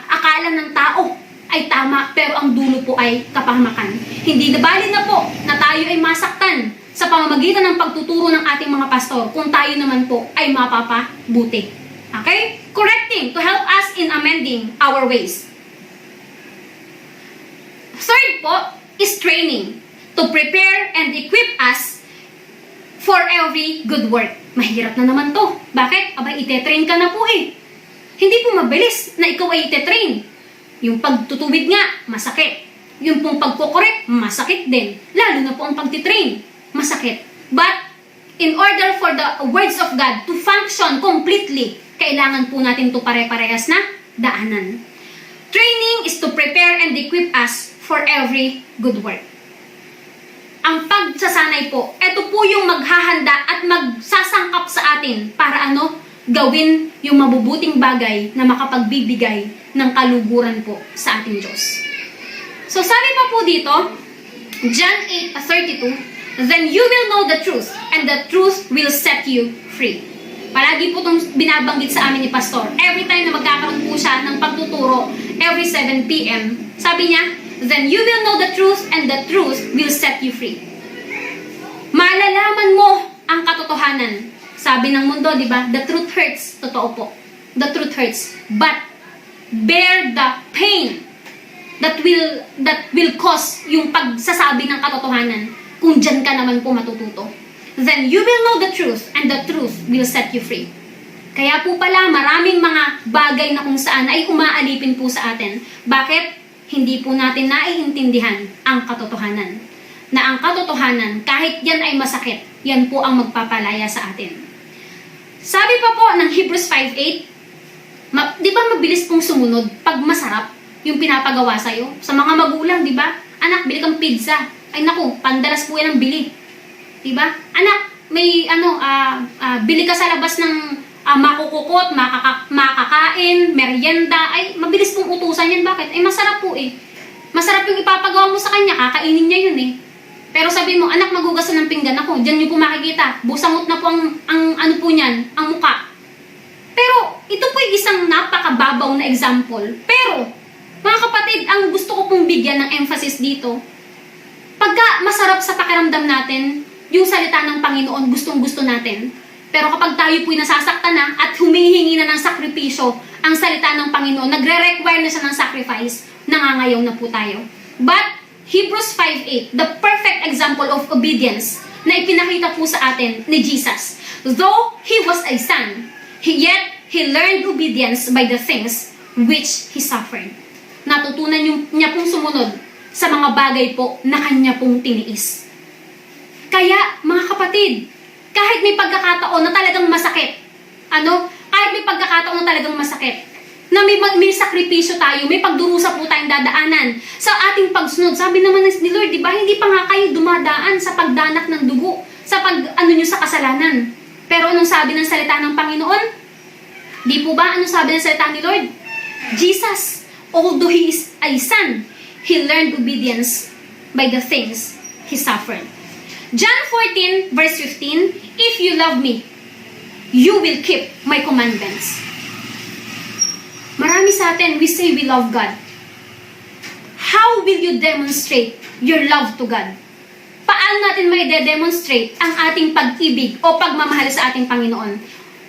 akala ng tao ay tama, pero ang dulo po ay kapahamakan. Hindi nabali na po na tayo ay masaktan sa pamamagitan ng pagtuturo ng ating mga pastor kung tayo naman po ay mapapabuti. Okay? Correcting to help us in amending our ways. Third po is training to prepare and equip us for every good work. Mahirap na naman to. Bakit? Abay, ite-train ka na po eh. Hindi po mabilis na ikaw ay ite-train. Yung pagtutuwid nga, masakit. Yung pong pagkukorek, masakit din. Lalo na po ang pagtitrain, masakit. But, in order for the words of God to function completely, kailangan po natin to pare-parehas na daanan. Training is to prepare and equip us for every good work. Ang pagsasanay po, ito po yung maghahanda at magsasangkap sa atin para gawin yung mabubuting bagay na makapagbibigay ng kaluguran po sa ating Diyos. So sabi pa po dito, John 8:32, then you will know the truth, and the truth will set you free. Palagi po itong binabanggit sa amin ni Pastor. Every time na magkakaroon po siya ng pagtuturo, every 7 p.m., sabi niya, then you will know the truth, and the truth will set you free. Malalaman mo ang katotohanan. Sabi ng mundo, di ba? The truth hurts. Totoo po. The truth hurts. But bear the pain that will cause yung pagsasabi ng katotohanan kung dyan ka naman po matututo. Then you will know the truth, and the truth will set you free. Kaya po pala maraming mga bagay na kung saan ay umaalipin po sa atin. Bakit? Hindi po natin naiintindihan ang katotohanan. Na ang katotohanan, kahit yan ay masakit, yan po ang magpapalaya sa atin. Sabi pa po ng Hebrews 5:8, di ba mabilis pong sumunod pag masarap yung pinapagawa sa'yo? Sa mga magulang, di ba? Anak, bili kang pizza. Ay naku, pandalas po yan ang bili. Di ba? Anak, may bili ka sa labas ng makukukot, makakain, merienda. Ay, mabilis pong utusan yan. Bakit? Ay, masarap po eh. Masarap yung ipapagawa mo sa kanya, kakainin niya yun eh. Pero sabi mo, anak, magugas ng pinggan ako. Diyan niyo po makikita. Busangot na po ang ano po niyan, ang muka. Pero, ito po yung isang napakababaw na example. Pero, mga kapatid, ang gusto ko pong bigyan ng emphasis dito, pagka masarap sa pakiramdam natin, yung salita ng Panginoon, gustong-gusto natin. Pero kapag tayo po'y nasasaktan na at humihingi na ng sakripisyo ang salita ng Panginoon, nagre-require na siya ng sacrifice, nangangayaw na po tayo. But, Hebrews 5:8, the perfect example of obedience na ipinakita po sa atin ni Jesus. Though He was a son, yet He learned obedience by the things which He suffered. Natutunan niya pong sumunod sa mga bagay po na kanya pong tiniis. Kaya, mga kapatid, kahit may pagkakataon na talagang masakit, kahit may pagkakataon na talagang masakit, na may sakripisyo tayo, may pagdurusa po tayong dadaanan sa ating pagsunod. Sabi naman ni Lord, di ba, hindi pa nga kayo dumadaan sa pagdanak ng dugo, sa nyo sa kasalanan. Pero anong sabi ng salita ng Panginoon? Di po ba anong sabi ng salita ni Lord? Jesus, although He is a son, He learned obedience by the things He suffered. John 14, verse 15, if you love me, you will keep my commandments. Marami sa atin, we say we love God. How will you demonstrate your love to God? Paano natin may de-demonstrate ang ating pag-ibig o pagmamahal sa ating Panginoon?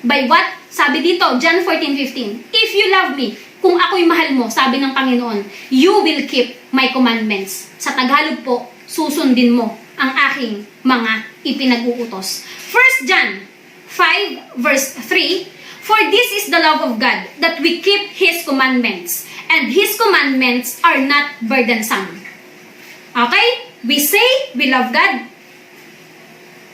By what? Sabi dito, John 14:15, if you love me, kung ako'y mahal mo, sabi ng Panginoon, you will keep my commandments. Sa Tagalog po, susundin mo ang aking mga ipinag-uutos. 1 John 5, verse 3, for this is the love of God, that we keep His commandments, and His commandments are not burdensome. Okay? We say we love God,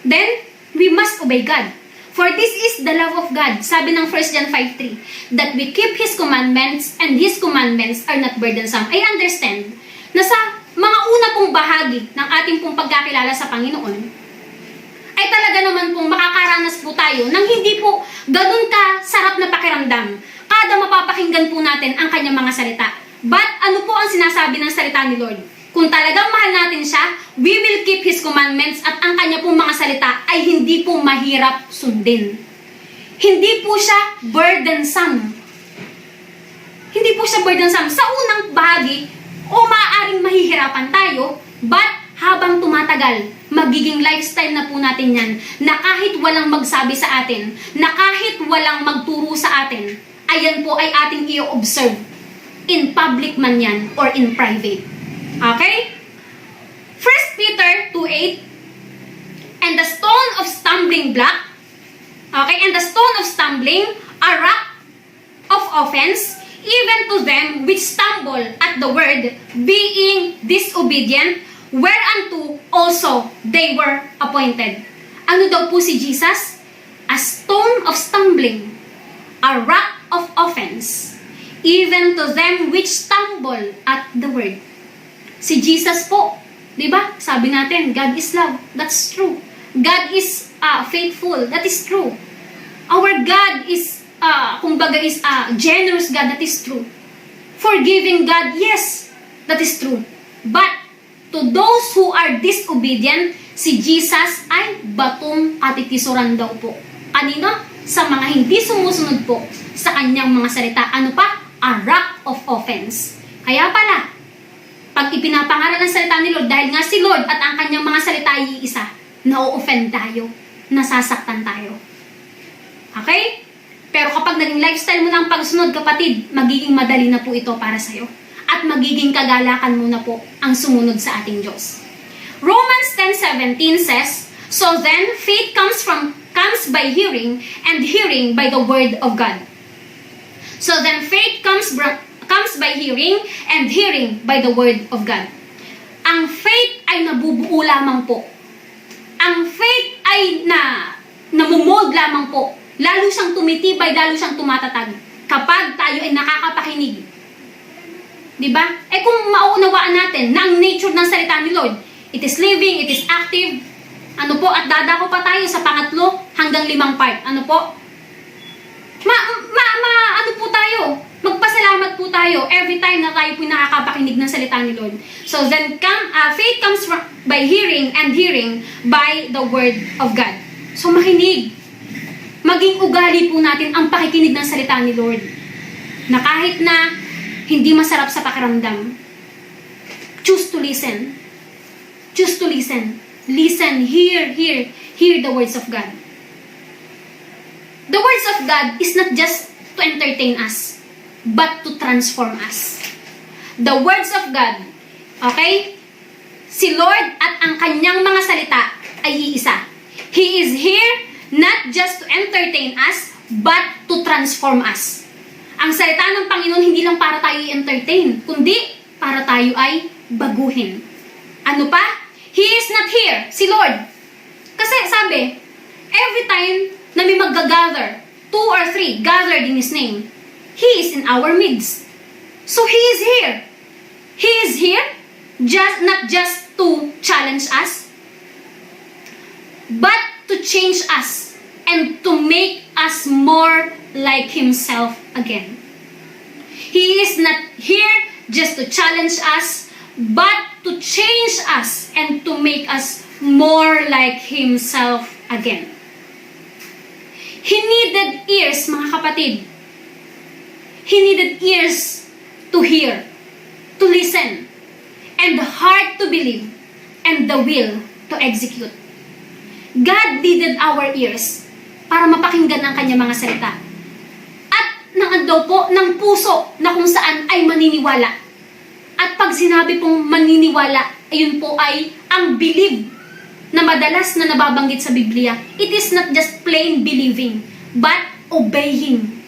then we must obey God. For this is the love of God, sabi ng 1 John 5:3, that we keep His commandments, and His commandments are not burdensome. I understand na sa mga una pong bahagi ng ating pong pagkakilala sa Panginoon, ay talaga naman pong makakaranas po tayo nang hindi po ganun ka sarap na pakiramdam kada mapapakinggan po natin ang kanyang mga salita. But ano po ang sinasabi ng salita ni Lord? Kung talagang mahal natin siya, we will keep His commandments at ang kanya pong mga salita ay hindi po mahirap sundin. Hindi po siya burdensome. Hindi po siya burdensome. Sa unang bahagi, o maaaring mahihirapan tayo, but habang tumatagal, magiging lifestyle na po natin yan, na kahit walang magsabi sa atin, na kahit walang magturo sa atin, ayan po ay ating i-observe. In public man yan, or in private. Okay? 1 Peter 2:8, and the stone of stumbling block, okay, and the stone of stumbling, a rock of offense, even to them which stumble at the word, being disobedient, whereunto also they were appointed. Ano daw po si Jesus? A stone of stumbling, a rock of offense, even to them which stumble at the word. Si Jesus po, di ba? Sabi natin, God is love. That's true. God is faithful. That is true. Our God is, kumbaga is generous God. That is true. Forgiving God, yes, that is true. But to those who are disobedient, si Jesus ay batong katitisuran daw po. Kanino? Sa mga hindi sumusunod po sa kanyang mga salita. Ano pa? A rock of offense. Kaya pala, pag ipinapangaral ang salita ni Lord, dahil nga si Lord at ang kanyang mga salita ay iisa, na-offend tayo, nasasaktan tayo. Okay? Pero kapag naging lifestyle mo na ang pagsunod, kapatid, magiging madali na po ito para sa'yo. At magiging kagalakan mo na po ang sumunod sa ating Diyos. Romans 10:17 says, "So then, faith comes by hearing, and hearing by the word of God." So then, faith comes by hearing, and hearing by the word of God. Ang faith ay nabubuo lamang po. Ang faith ay namumold lamang po. Lalo siyang tumitibay, lalo siyang tumatatag kapag tayo ay nakakapakinig. Diba? Kung mauunawaan natin na ang nature ng salita ni Lord, it is living, it is active, ano po, at dadako pa tayo sa pangatlo hanggang 5 part. Ano po? Ano po tayo? Magpasalamat po tayo every time na tayo po nakakapakinig ng salita ni Lord. So then, faith comes by hearing, and hearing by the word of God. So makinig. Maging ugali po natin ang pakikinig ng salita ni Lord. Na kahit na hindi masarap sa pakiramdam, choose to listen. Choose to listen. Listen, hear the words of God. The words of God is not just to entertain us, but to transform us. The words of God, okay? Si Lord at ang kanyang mga salita ay iisa. He is here not just to entertain us, but to transform us. Ang salita ng Panginoon hindi lang para tayo i-entertain, kundi para tayo ay baguhin. Ano pa? He is not here, si Lord. Kasi sabi, every time na may mag-gather, 2 or 3 gathered in His name, He is in our midst. So He is here. He is here not just to challenge us, but to change us and to make us more like Himself again. He is not here just to challenge us, but to change us and to make us more like Himself again. He needed ears, mga kapatid. He needed ears to hear, to listen, and the heart to believe, and the will to execute. God needed our ears para mapakinggan ang kanyang mga salita. At ng puso na kung saan ay maniniwala. At pag sinabi pong maniniwala, ayun po ay ang believe na madalas na nababanggit sa Biblia. It is not just plain believing, but obeying.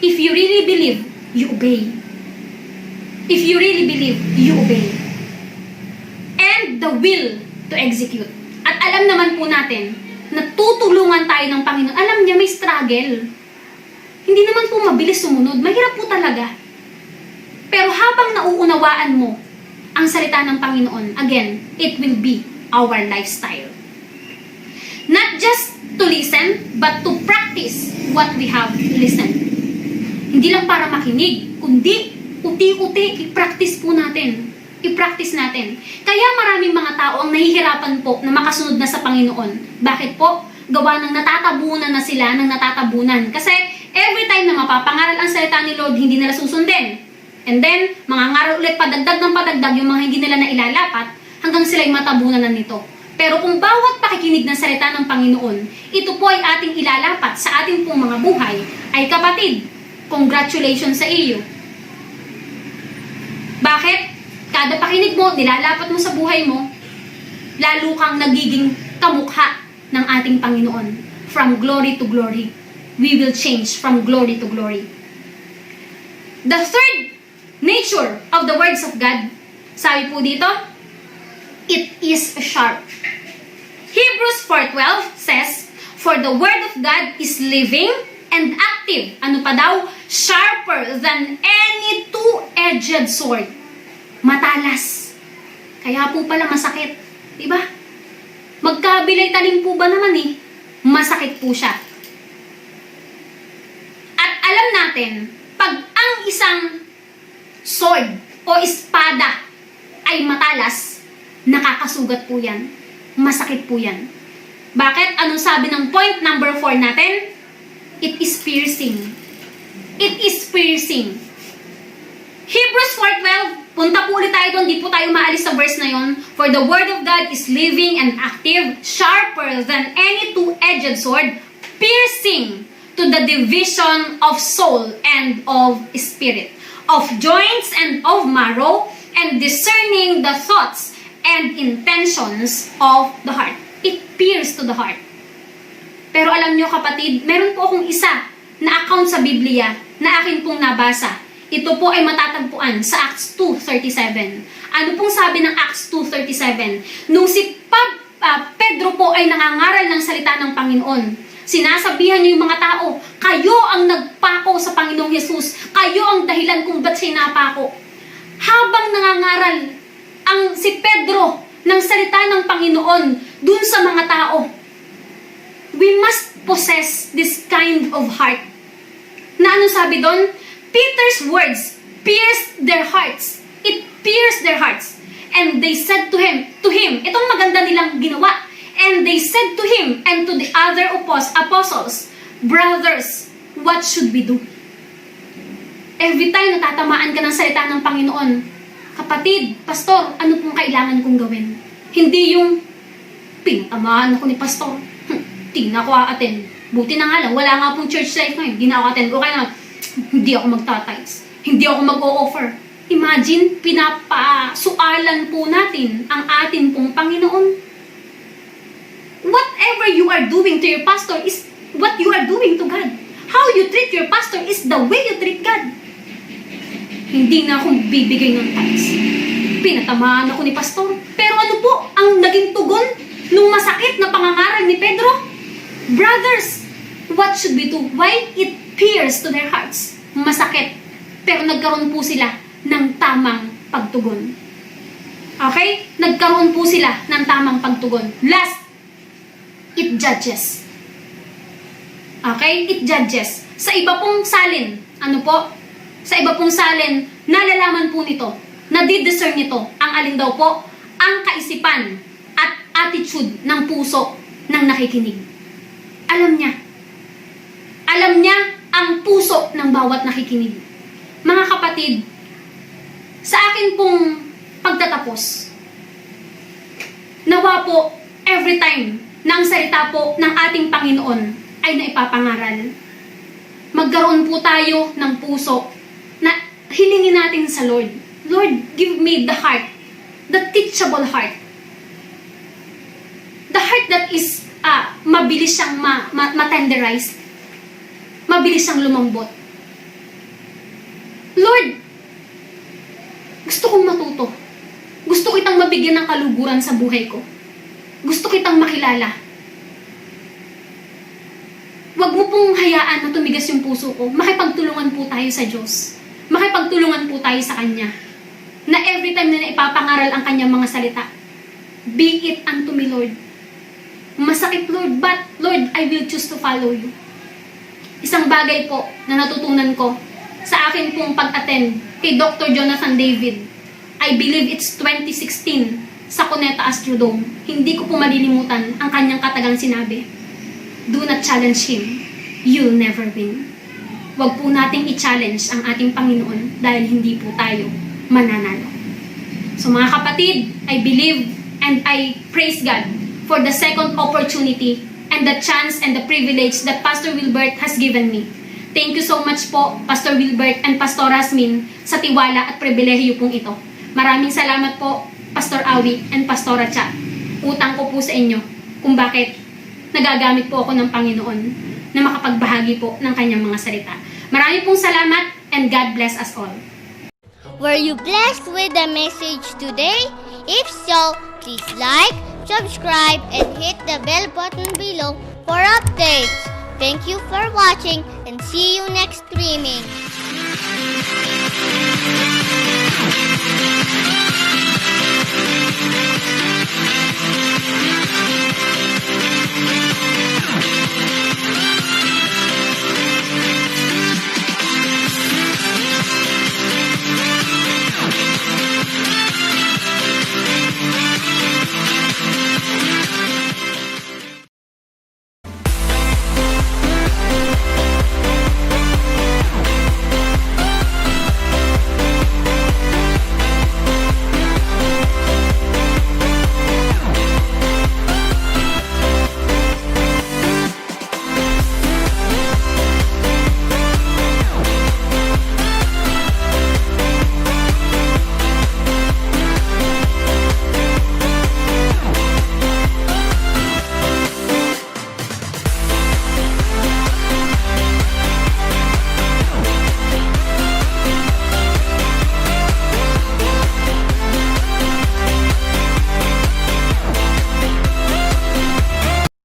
If you really believe, you obey. If you really believe, you obey. And the will to execute. At alam naman po natin na tutulungan tayo ng Panginoon. Alam niya may struggle. Hindi naman po mabilis sumunod. Mahirap po talaga. Pero habang nauunawaan mo ang salita ng Panginoon, again, it will be our lifestyle. Not just to listen, but to practice what we have listened. Hindi lang para makinig, kundi uti-uti, i-practice po natin. I-practice natin. Kaya maraming mga tao ang nahihirapan po na makasunod na sa Panginoon. Bakit po? Gawa ng natatabunan na sila ng natatabunan. Kasi every time na mapapangaral ang salita ni Lord, hindi nila susundin. And then, mga ngaral ulit padagdag ng padagdag yung mga hindi nila na ilalapat hanggang sila'y matabunan na nito. Pero kung bawat pakikinig ng salita ng Panginoon, ito po ay ating ilalapat sa ating pong mga buhay, ay kapatid, congratulations sa iyo. Bakit? Kada pakinig mo, nilalapat mo sa buhay mo, lalo kang nagiging kamukha ng ating Panginoon. From glory to glory. We will change from glory to glory. The third nature of the words of God, sabi po dito, it is sharp. Hebrews 4:12 says, for the word of God is living and active. Ano pa daw? Sharper than any two-edged sword. Matalas. Kaya po pala masakit. Diba? Magkabilay talim po ba naman eh? Masakit po siya. At alam natin, pag ang isang sword o espada ay matalas, nakakasugat po yan. Masakit po yan. Bakit? Anong sabi ng point number 4 natin? It is piercing. It is piercing. Hebrews 4:12, punta po ulit tayo doon, di po tayo maalis sa verse na yon. For the word of God is living and active, sharper than any two-edged sword, piercing to the division of soul and of spirit, of joints and of marrow, and discerning the thoughts and intentions of the heart. It pierces to the heart. Pero alam nyo kapatid, meron po akong isa na account sa Biblia na akin pong nabasa. Ito po ay matatagpuan sa Acts 2:37. Ano pong sabi ng Acts 2:37? Nung si Pedro po ay nangangaral ng salita ng Panginoon, sinasabihan niyo yung mga tao, kayo ang nagpako sa Panginoong Hesus, kayo ang dahilan kung ba't siya napako. Habang nangangaral si Pedro ng salita ng Panginoon dun sa mga tao, we must possess this kind of heart. Na ano sabi doon? Peter's words pierced their hearts. It pierced their hearts. And they said to him, itong maganda nilang ginawa. And they said to him and to the other apostles, brothers, what should we do? Every time natatamaan ka ng salita ng Panginoon, kapatid, pastor, ano pong kailangan kong gawin? Hindi yung pinatamaan ako ni pastor. Di na ako a-attend. Buti na nga lang, wala nga pong church life ngayon. Di na ako attend. Okay na, hindi ako magtatize. Hindi ako mag-o-offer. Imagine, pinapasualan po natin ang atin pong Panginoon. Whatever you are doing to your pastor is what you are doing to God. How you treat your pastor is the way you treat God. Hindi na akong bibigay ng tithes. Pinatamaan ako ni pastor. Pero ano po ang naging tugon nung masakit na pangangaral ni Pedro? Brothers, what should we do? Why it pierced to their hearts? Masakit. Pero nagkaroon po sila ng tamang pagtugon. Okay? Nagkaroon po sila ng tamang pagtugon. Last, it judges. Okay? It judges. Sa iba pong salin, ano po? Sa iba pong salin, nalalaman po nito, nadidiscern nito, ang alin daw po, ang kaisipan at attitude ng puso ng nakikinig. Alam niya. Alam niya ang puso ng bawat nakikinig. Mga kapatid, sa akin pong pagtatapos, nawa po, every time na ang salita po ng ating Panginoon ay naipapangaral, magkaroon po tayo ng puso na hilingin natin sa Lord. Lord, give me the heart, the teachable heart. The heart that is mabilis siyang matenderize. Mabilis siyang lumambot. Lord, gusto kong matuto. Gusto kitang mabigyan ng kaluguran sa buhay ko. Gusto kitang makilala. Huwag mo pong hayaan na tumigas yung puso ko. Makipagtulungan po tayo sa Diyos. Makipagtulungan po tayo sa Kanya. Na every time na ipapangaral ang Kanyang mga salita, be it unto me, Lord. Masakit, Lord, but, Lord, I will choose to follow you. Isang bagay po na natutunan ko sa akin pong pag-attend kay Dr. Jonathan David. I believe it's 2016 sa Cuneta Astrodome. Hindi ko po malilimutan ang kanyang katagang sinabi. Do not challenge him. You'll never win. Huwag po nating i-challenge ang ating Panginoon dahil hindi po tayo mananalo. So mga kapatid, I believe and I praise God for the second opportunity and the chance and the privilege that Pastor Wilbert has given me. Thank you so much po, Pastor Wilbert and Pastor Rasmin, sa tiwala at pribilehiyo pong ito. Maraming salamat po, Pastor Awi and Pastora Cha. Utang ko po sa inyo kung bakit nagagamit po ako ng Panginoon na makapagbahagi po ng kanyang mga salita. Maraming pong salamat and God bless us all. Were you blessed with the message today? If so, please like, subscribe, and hit the bell button below for updates. Thank you for watching and see you next streaming.